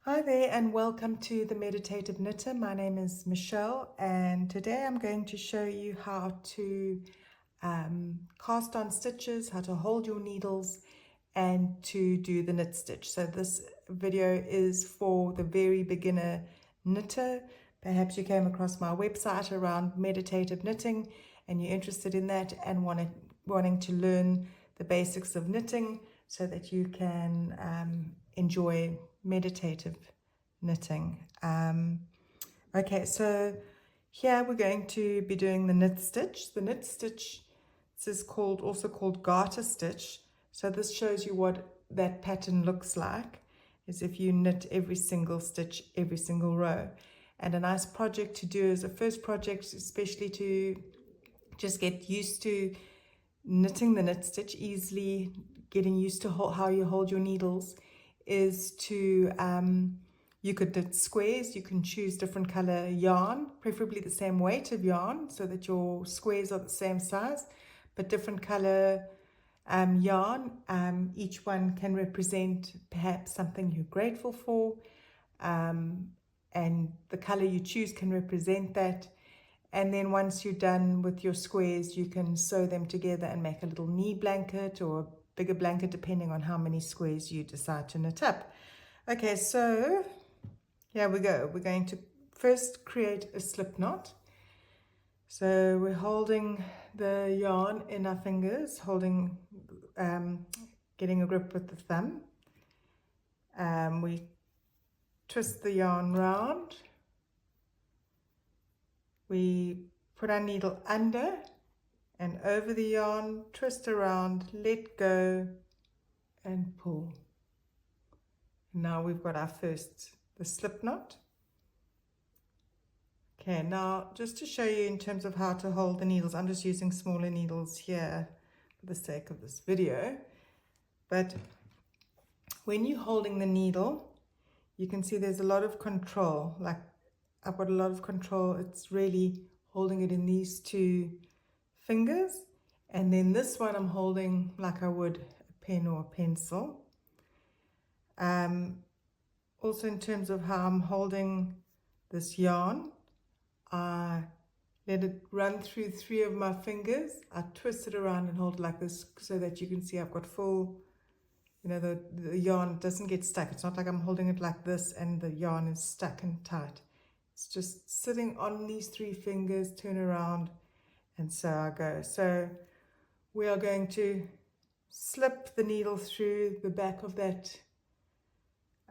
Hi there and welcome to the Meditative Knitter. My name is Michelle and today I'm going to show you how to cast on stitches, how to hold your needles and to do the knit stitch. So this video is for the very beginner knitter. Perhaps you came across my website around meditative knitting and you're interested in that and wanting to learn the basics of knitting so that you can enjoy meditative knitting. Okay, so here we're going to be doing the knit stitch. The knit stitch, this is also called garter stitch. So this shows you what that pattern looks like, is if you knit every single stitch, every single row. And a nice project to do as a first project, especially to just get used to knitting the knit stitch easily, getting used to how you hold your needles, is to, you could knit squares. You can choose different color yarn, preferably the same weight of yarn so that your squares are the same size, but different color yarn. Each one can represent perhaps something you're grateful for, and the color you choose can represent that. And then once you're done with your squares, you can sew them together and make a little knee blanket or a bigger blanket, depending on how many squares you decide to knit up. Okay, so here we go. We're going to first create a slip knot. So we're holding the yarn in our fingers, getting a grip with the thumb. We twist the yarn round. We put our needle under and over the yarn, twist around, let go and pull. Now we've got the slip knot. Okay, now just to show you in terms of how to hold the needles, I'm just using smaller needles here for the sake of this video. But when you're holding the needle, you can see there's a lot of control. Like I've got a lot of control. It's really holding it in these two fingers. And then this one I'm holding like I would a pen or a pencil. Also in terms of how I'm holding this yarn, I let it run through 3 of my fingers. I twist it around and hold it like this so that you can see I've got full, the yarn doesn't get stuck. It's not like I'm holding it like this and the yarn is stuck and tight. It's just sitting on these 3 fingers, turn around, and so I go. So we are going to slip the needle through the back of that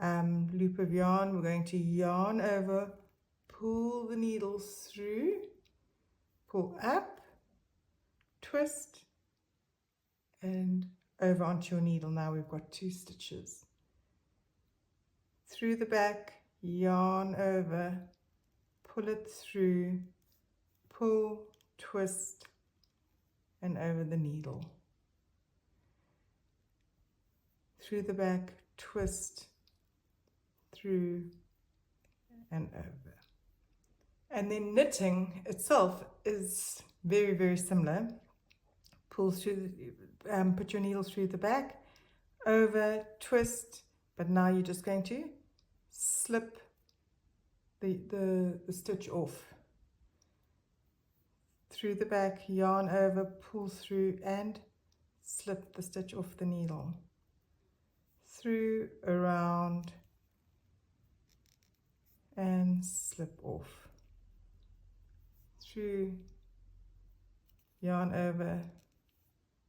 loop of yarn. We're going to yarn over, pull the needle through, pull up, twist, and over onto your needle. Now we've got 2 stitches. Through the back, yarn over, pull it through, pull, twist, and over the needle. Through the back, twist, through, and over. And then knitting itself is very, very similar. Pull through, put your needle through the back, over, twist, but now you're just going to slip the stitch off. Through the back, yarn over, pull through, and slip the stitch off the needle. Through, around, and slip off. Through, yarn over,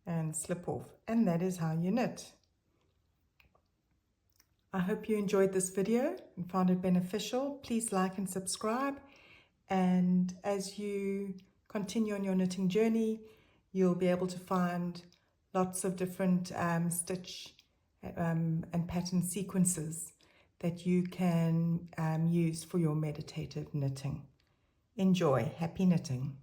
and slip off. And that is how you knit. I hope you enjoyed this video and found it beneficial. Please like and subscribe. And as you continue on your knitting journey, you'll be able to find lots of different stitch and pattern sequences that you can use for your meditative knitting. Enjoy. Happy knitting.